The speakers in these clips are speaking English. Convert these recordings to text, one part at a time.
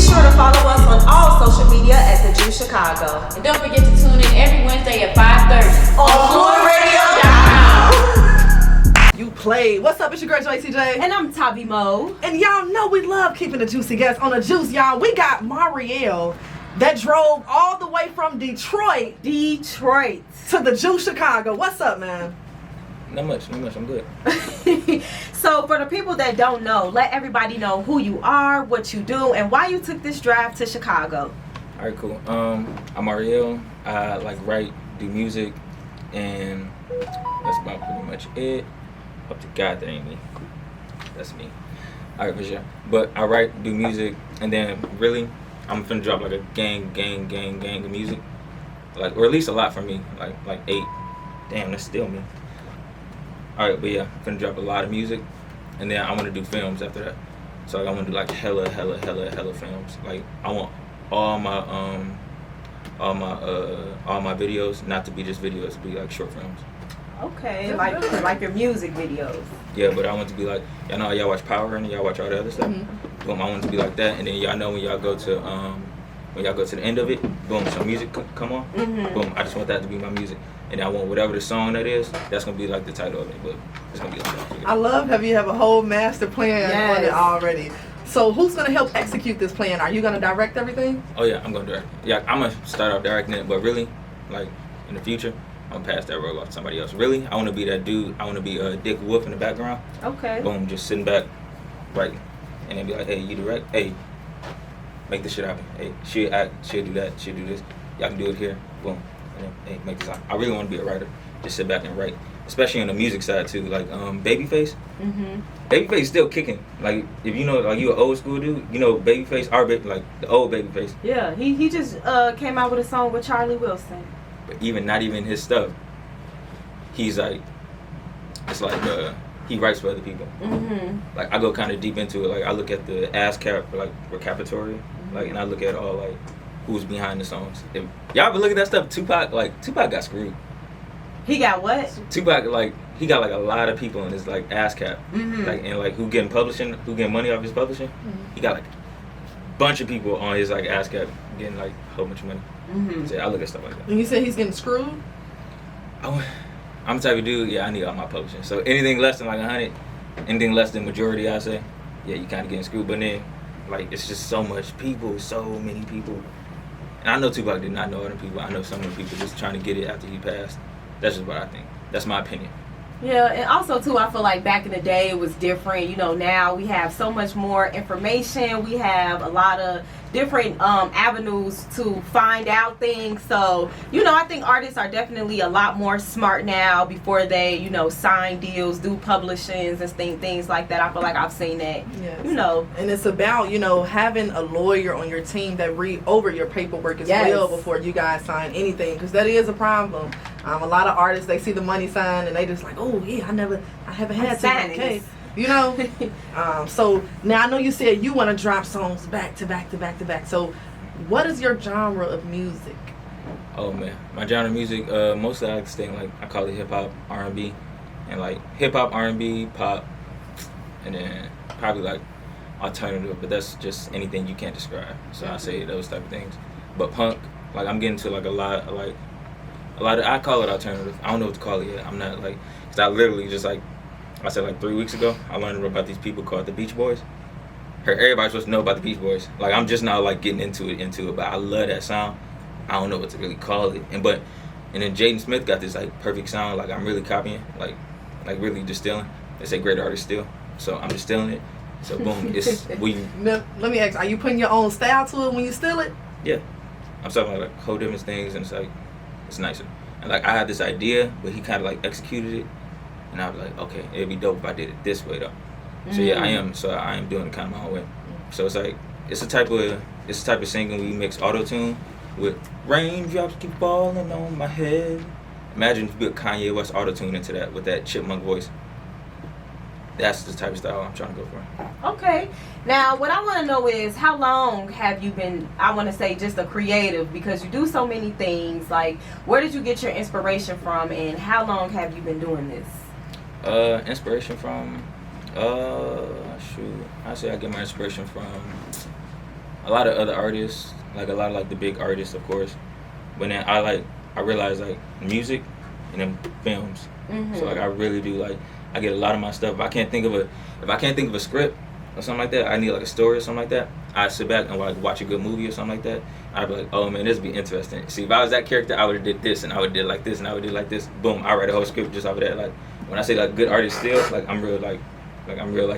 sure to follow us on all social media at The Juice Chicago. And don't forget to tune in every Wednesday at 5:30 on FluentRadio.com. You played. What's up? It's your girl Joy CJ. And I'm Tavi Mo. And y'all know we love keeping the juicy guests on the juice, y'all. We got Mauriel that drove all the way from Detroit to the Juice Chicago. What's up, man? Not much. I'm good. So for the people that don't know, let everybody know who you are, what you do, and why you took this drive to Chicago. All right, cool. I'm Mauriel. I write, do music, and that's about pretty much it. Up to God, that ain't me. That's me. All right, for sure. But I write, do music, and then really, I'm finna drop like a gang of music, or at least a lot for me, like 8. Damn, that's still me. Alright, but yeah, I'm gonna drop a lot of music, and then I want to do films after that. So I want to do like hella films. Like I want all my videos not to be just videos, to be like short films. Okay, like your music videos. Yeah, but I want to be like, y'all know how y'all watch Power and y'all watch all the other stuff. Mm-hmm. Boom, I want it to be like that, and then y'all know when y'all go to the end of it, boom, some music come on. Mm-hmm. Boom, I just want that to be my music. And I want whatever the song that is, that's going to be like the title of it. But it's going to be like that. I love how you have a whole master plan on it already. So who's going to help execute this plan? Are you going to direct everything? Oh, yeah, I'm going to direct. Yeah, I'm going to start off directing it. But really, like, in the future, I'm going to pass that role off to somebody else. Really, I want to be that dude. I want to be Dick Wolf in the background. Okay. Boom, just sitting back, writing. And then be like, hey, you direct? Hey, make this shit happen. Hey, she'll act, she'll do that, she'll do this. Y'all can do it here. Boom. And then, hey, make this happen. I really want to be a writer. Just sit back and write. Especially on the music side, too. Like, Babyface. Mm-hmm. Babyface still kicking. Like, if you know, like, you an old school dude, you know Babyface, like, the old Babyface. Yeah, he just came out with a song with Charlie Wilson. But not even his stuff, he's like, it's like, he writes for other people. Mm-hmm. Like, I go kind of deep into it. Like, I look at the ASCAP, like, recapitatory, like, and I look at all, like, who's behind the songs. If y'all ever look at that stuff, Tupac got screwed. He got what? Tupac, like, he got, like, a lot of people in his, like, ASCAP. Mm-hmm. Like, and, like, who getting money off his publishing. Mm-hmm. He got, like, a bunch of people on his, like, ASCAP getting, like, a whole bunch of money. Mm-hmm. So, I look at stuff like that. And you said he's getting screwed? I'm the type of dude, yeah, I need all my publishing. So anything less than like 100, anything less than majority, I say, yeah, you kind of getting screwed. But then, like, it's just so much people, so many people. And I know Tupac did not know other people. I know some of the people just trying to get it after he passed. That's just what I think. That's my opinion. Yeah, and also too, I feel like back in the day it was different. You know, now we have so much more information. We have a lot of different avenues to find out things. So, you know, I think artists are definitely a lot more smart now before they, you know, sign deals, do publishings and things like that. I feel like I've seen that. Yes. You know. And it's about, you know, having a lawyer on your team that read over your paperwork as well before you guys sign anything, because that is a problem. A lot of artists, they see the money sign and they just like, oh yeah, I haven't had to. Okay. You know, so now I know you said you want to drop songs back to back. So what is your genre of music? Oh man, my genre of music, mostly I like to stay like, I call it hip hop, R&B, and like hip hop, R&B, pop, and then probably like alternative, but that's just anything you can't describe. So I say those type of things. But punk, like I'm getting to like a lot of, I call it alternative. I don't know what to call it yet. I'm not like, cause I literally just like, I said like 3 weeks ago, I learned about these people called the Beach Boys. Everybody's supposed to know about the Beach Boys. Like I'm just now like getting into it, but I love that sound. I don't know what to really call it. And then Jaden Smith got this like perfect sound. Like I'm really copying, like really just stealing. They say great artists steal, so I'm just stealing it. So boom, it's Now, let me ask, are you putting your own style to it when you steal it? Yeah, I'm talking about like whole different things, and it's like it's nicer. And like I had this idea, but he kind of like executed it. And I was like, okay, it'd be dope if I did it this way though. So yeah, I am doing it kind of my own way. So it's like it's a type of singing we mix auto-tune with raindrops keep falling on my head. Imagine if you put Kanye West auto-tune into that with that chipmunk voice. That's the type of style I'm trying to go for. Okay. Now, what I want to know is how long have you been, I want to say, just a creative, because you do so many things. Like, where did you get your inspiration from, and how long have you been doing this? Inspiration from, shoot, I say I get my inspiration from a lot of other artists, like a lot of like the big artists, of course. But then I realized like music and then films. So like I really do like I get a lot of my stuff. If I can't think of a script or something like that, I need like a story or something like that. I sit back and like watch a good movie or something like that. I'd be like, oh man, this would be interesting. See, if I was that character, I would have did this and I would have did like this and I would do like this. Boom, I write a whole script just off of that. Like when I say like good artist still, like I'm real like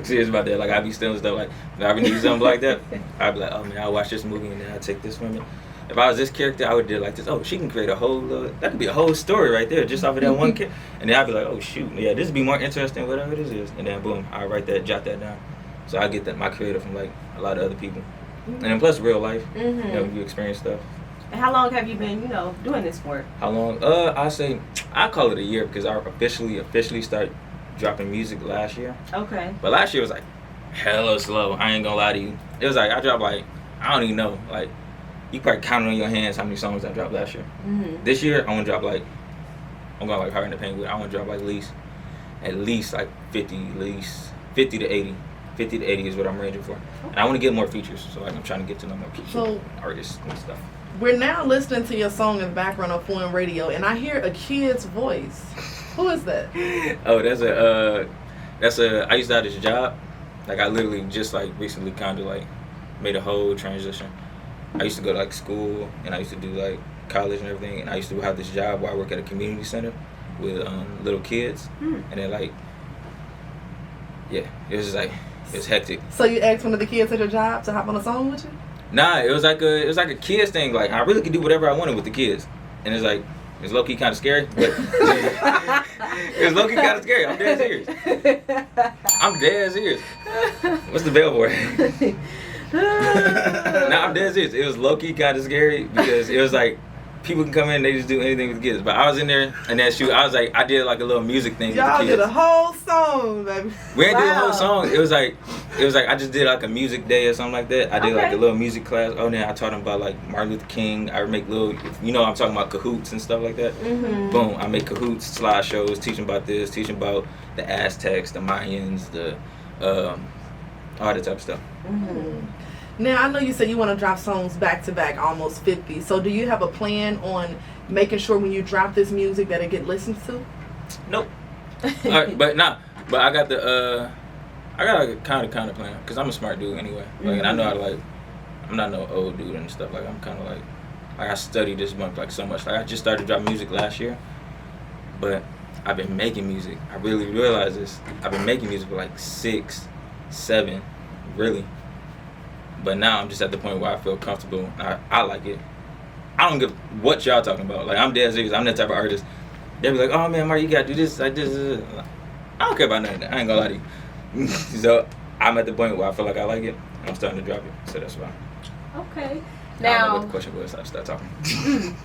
serious about that. Like I be stealing stuff. Like if I ever need something like that, I'd be like, oh man, I'll watch this movie and then I'll take this from it. If I was this character, I would do like this. Oh, she can create a whole, that could be a whole story right there just off of that one character. And then I'd be like, oh shoot, yeah, this would be more interesting, whatever this is. And then boom, I write that, jot that down. So I get that my creative from like a lot of other people. And then plus real life, you know, you experience stuff. And how long have you been, doing this for? How long? I call it a year because I officially started dropping music last year. Okay. But last year was like hella slow. I ain't gonna lie to you. It was like I dropped like, I don't even know, like, you probably count on your hands how many songs I dropped last year. This year, I'm gonna drop like, I'm going like Hearn the Penguin. I want to drop like at least like 50 to 80. 50 to 80 is what I'm ranging for. And I want to get more features. So like I'm trying to get to know more people, artists and stuff. We're now listening to your song in the background on Foreign Radio, and I hear a kid's voice. Who is that? Oh, I used to have this job. Like I literally just like recently kind of like made a whole transition. I used to go to like school and I used to do like college and everything, and I used to have this job where I work at a community center with little kids, and then like, yeah, it was just like, it was hectic. So you asked one of the kids at your job to hop on a song with you? Nah, it was like a kids thing. Like I really could do whatever I wanted with the kids, and it's like it's low key kind of scary, but it's low key kind of scary. I'm dead serious. What's the bell for? Nah, I'm dead serious. It was low key kind of scary because it was like people can come in and they just do anything with kids. But I was in there and that shoot, I was like, I did like a little music thing Y'all with the kids. did a whole song, baby. We didn't do a whole song. It was like I just did like a music day or something like that. I did like a little music class. Oh, then I taught them about like Martin Luther King. I make little, I'm talking about cahoots and stuff like that. Boom, I make cahoots, slideshows, teaching about this, teaching about the Aztecs, the Mayans, the all that type of stuff. Now, I know you said you want to drop songs back to back, almost 50. So do you have a plan on making sure when you drop this music that it get listened to? Nope. But I got like a kind of plan because I'm a smart dude anyway. Like, and I know how to like, I'm not no old dude and stuff. Like I'm kind of like I studied this month like so much. Like I just started dropping music last year, but I've been making music. I really realized this. I've been making music for like 6, 7, really. But now I'm just at the point where I feel comfortable. I like it. I don't give what y'all talking about. Like I'm dead serious. I'm that type of artist. They be like, oh man, Mark, you gotta do this, like this. I don't care about none of that. I ain't gonna lie to you. So I'm at the point where I feel like I like it. And I'm starting to drop it. So that's why. Okay. I don't know Now, what the question was. I start talking.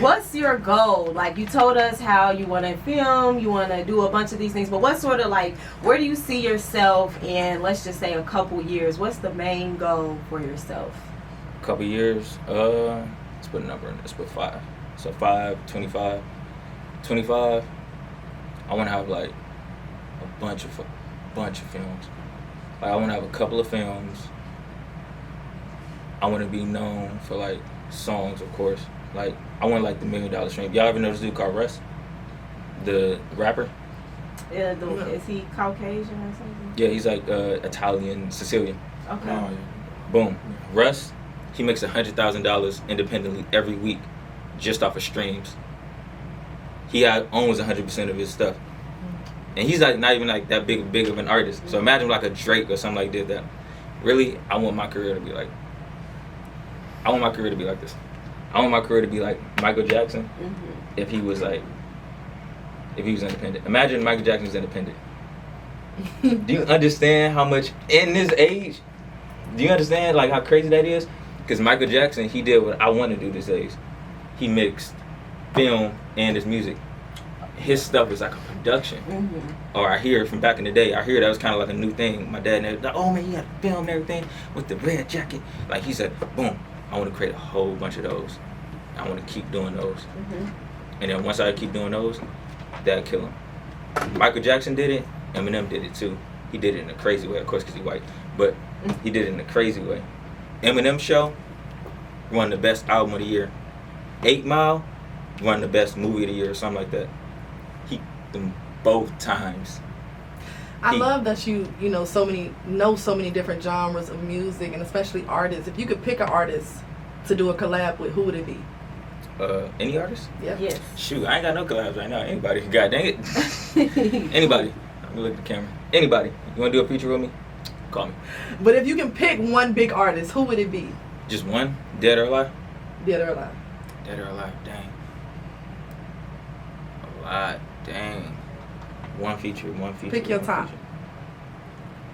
what's your goal? Like you told us how you want to film, you want to do a bunch of these things, but what sort of like, where do you see yourself in, let's just say a couple years? What's the main goal for yourself? A couple years, let's put a number in. Let's put 5. So 5, 25. 25, I want to have like a bunch of films. Like I want to have a couple of films. I want to be known for like songs, of course. Like I want like the $1 million stream. Y'all ever know this dude called Russ, the rapper? Yeah, is he Caucasian or something? Yeah, he's like Italian, Sicilian. Okay. Oh, yeah. Boom, Russ. He makes $100,000 independently every week, just off of streams. He owns 100% of his stuff, and he's like not even like that big of an artist. So imagine like a Drake or something like that. Really, I want my career to be like. I want my career to be like this. I want my career to be like Michael Jackson, if he was independent. Imagine Michael Jackson was independent. Do you understand how much in this age? Do you understand like how crazy that is? Because Michael Jackson, he did what I want to do this age. He mixed film and his music. His stuff is like a production. Or I hear from back in the day, I hear that was kind of like a new thing. My dad and like, oh man, you got to film and everything with the red jacket. Like he said, boom, I want to create a whole bunch of those. I want to keep doing those. And then once I keep doing those, that'll kill him. Michael Jackson did it. Eminem did it too. He did it in a crazy way, of course, because he's white. But he did it in a crazy way. Eminem show won the best album of the year. 8 Mile won the best movie of the year or something like that. He them both times. I love that you know so many different genres of music, and especially artists. If you could pick an artist to do a collab with, who would it be? Any artist? Yeah. Yes. Shoot, I ain't got no collabs right now. Anybody? God dang it. Anybody. Let me look at the camera. Anybody. You want to do a feature with me? Call me. But if you can pick one big artist, who would it be? Just one? Dead or alive? Dead or alive? Dead or alive? Dang. A lot. Dang. One feature. Pick your top.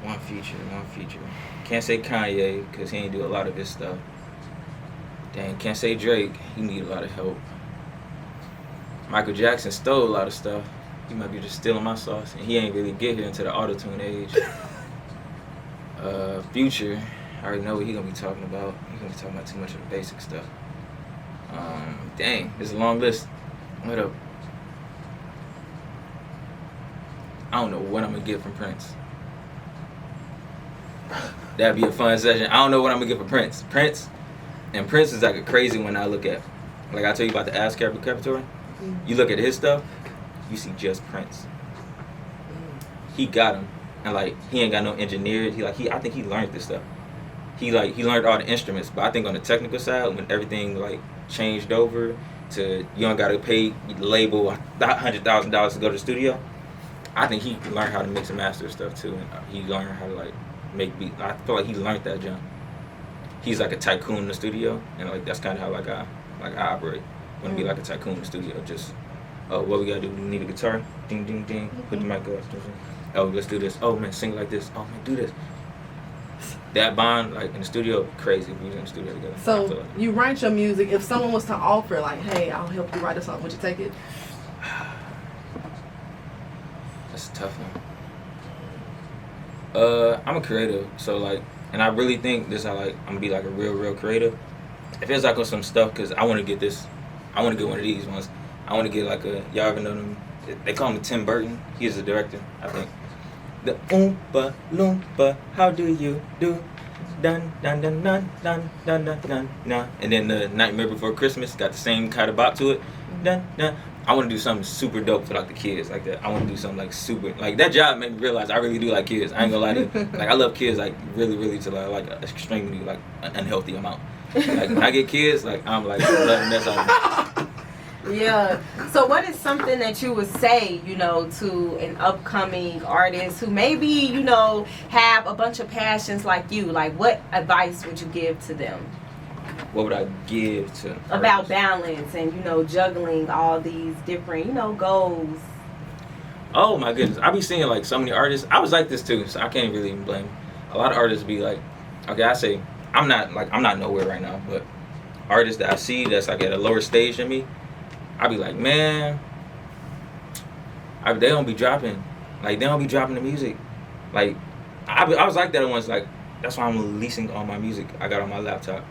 One feature. Can't say Kanye because he ain't do a lot of his stuff. Dang, can't say Drake. He need a lot of help. Michael Jackson stole a lot of stuff. He might be just stealing my sauce, and he ain't really get here into the auto-tune age. Future, I already know what he gonna be talking about. He gonna be talking about too much of the basic stuff. Dang, there's a long list. What up? I don't know what I'm gonna get from Prince. That'd be a fun session. I don't know what I'm gonna get from Prince. Prince is like a crazy one I look at. Like I tell you about the Ass Repertoire. You look at his stuff, you see just Prince. He got him, and like he ain't got no engineers. I think he learned this stuff. He learned all the instruments, but I think on the technical side, when everything like changed over to you don't gotta pay the label $100,000 to go to the studio. I think he learned how to mix and master stuff too, and he learned how to like make beats. I feel like he learned that jump. He's like a tycoon in the studio, and like that's kind of how I operate. Want to be like a tycoon in the studio. Just what we gotta do? We need a guitar. Ding ding ding. Put the mic up. Oh, let's do this. Oh man, sing like this. Oh man, do this. That bond, like in the studio, crazy. If we was in the studio together. So you write your music. If someone was to offer, like, hey, I'll help you write a song, would you take it? That's a tough one. I'm a creative, so like. And I really think this how like I'm gonna be like a real creative. It feels like on some stuff because I want to get this. I want to get one of these ones. I want to get like y'all ever know them? They call him Tim Burton. He is the director, I think. The Oompa Loompa, how do you do? Dun dun dun dun dun dun dun dun dun. And then the Nightmare Before Christmas got the same kind of bop to it. Dun dun. I want to do something super dope for like the kids like that. I want to do something like super like that job made me realize I really do like kids. I ain't gonna lie to you. Like I love kids like really to like extremely like an unhealthy amount. Like when I get kids, like I'm like loving that song. Yeah. So what is something that you would say, to an upcoming artist who maybe, have a bunch of passions like you? Like what advice would you give to them? What would I give to about balance and juggling all these different goals? Oh my goodness, I be seeing like so many artists. I was like this too, so I can't really even blame. A lot of artists be like, okay, I say I'm not nowhere right now, but artists that I see that's like at a lower stage than me, I be like, man, they don't be dropping the music. Like I was like that once. Like that's why I'm releasing all my music I got on my laptop.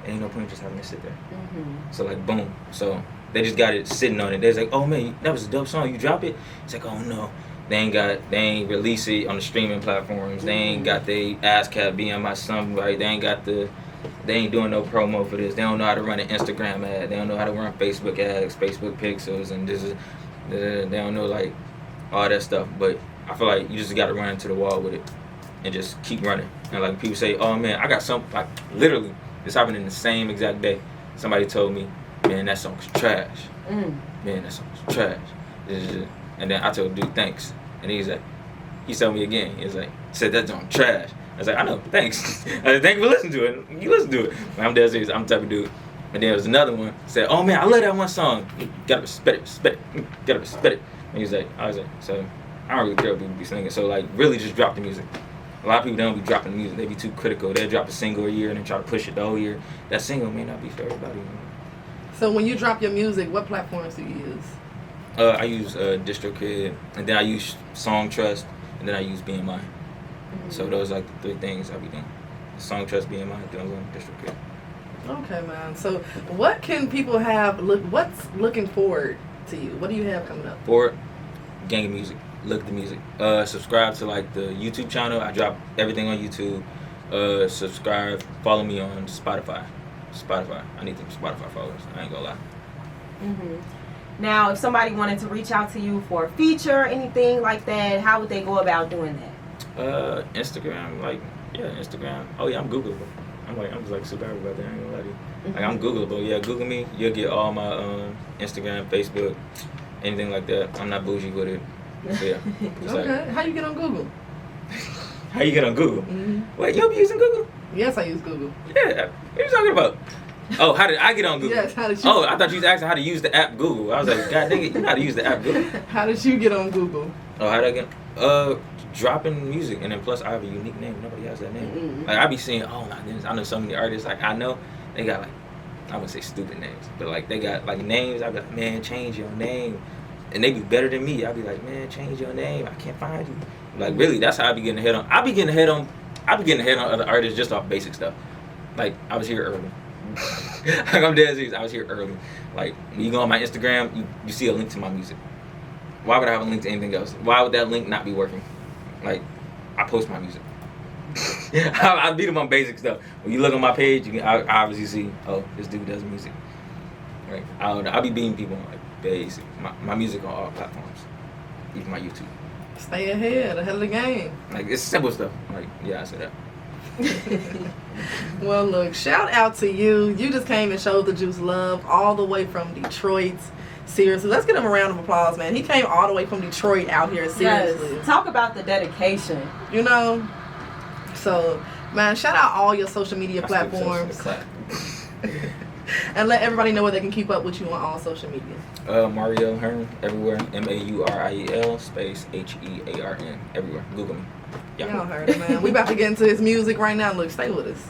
Ain't no point just having it sit there. Mm-hmm. So like boom. So they just got it sitting on it. They're like, oh man, that was a dope song. You drop it? It's like, oh no. They ain't release it on the streaming platforms. They ain't got the ASCAP being my somebody. They ain't doing no promo for this. They don't know how to run an Instagram ad. They don't know how to run Facebook ads, Facebook pixels, and they don't know like all that stuff. But I feel like you just gotta run into the wall with it and just keep running. And like people say, oh man, I got something like literally. This happened in the same exact day. Somebody told me, man, that song's trash. Man, that song's trash. And then I told dude, thanks. And he told me again. He said that song trash. I was like, I know, thanks. I said, thank you for listening to it. You listen to it. I'm dead serious. I'm the type of dude. And then there was another one. Said, oh man, I love that one song. You gotta respect it. Gotta respect it. And I was like, so I don't really care what people be singing. So like, really just drop the music. A lot of people don't be dropping the music. They be too critical. They'll drop a single a year and then try to push it the whole year. That single may not be for everybody. So when you drop your music, what platforms do you use? I use DistroKid, and then I use Songtrust, and then I use BMI. Mm-hmm. So those are like the 3 things I be doing. Songtrust, BMI, then I'm going to DistroKid. Okay, man. So what can people have? What's looking forward to you? What do you have coming up? Forward, gang of music. Look at the music. Subscribe to like the YouTube channel. I drop everything on YouTube. Subscribe. Follow me on Spotify. I need them Spotify followers. I ain't gonna lie. Now, if somebody wanted to reach out to you for a feature, anything like that, how would they go about doing that? Instagram, Instagram. Oh yeah, I'm Googleable. I'm just like super about that. I ain't gonna lie to you. Like I'm Googleable. Yeah, Google me. You'll get all my Instagram, Facebook, anything like that. I'm not bougie with it. So, yeah. Okay. How you get on Google? How you get on Google? Wait, you be using Google? Yes, I use Google. Yeah. What are you talking about? Oh, how did I get on Google? Yes, how did you? Oh, I thought you was asking how to use the app Google. I was like, God dang it, you know how to use the app Google. How did you get on Google? Oh, how did I get? Dropping music, and then plus I have a unique name. Nobody has that name. Like I be seeing, oh my goodness, I know so many artists. Like I know they got like, I wouldn't say stupid names, but like they got like names. I be like, man, change your name, and they be better than me. I be like, man, change your name. I can't find you. Like really, that's how I be getting ahead on. I be getting ahead on other artists just off basic stuff. Like I was here early. Like I'm dead serious. I was here early. Like when you go on my Instagram, you see a link to my music. Why would I have a link to anything else? Why would that link not be working? Like I post my music. I beat them on basic stuff. When you look on my page, you can obviously see, oh, this dude does music. Right? I don't know. I be beating people on like basic. My music on all platforms, even my YouTube. Stay ahead of the game. Like it's simple stuff. Like yeah, I said that. Well, look, shout out to you. You just came and showed the Juice love all the way from Detroit. Seriously, let's give him a round of applause, man. He came all the way from Detroit out here, seriously. Yes. Talk about the dedication. You know? So, man, shout out all your social media platforms. And let everybody know where they can keep up with you on all social media. Mauriel Hearn, everywhere. Mauriel space Hearn, everywhere. Google me. Y'all heard it, man. We about to get into his music right now. Look, stay with us.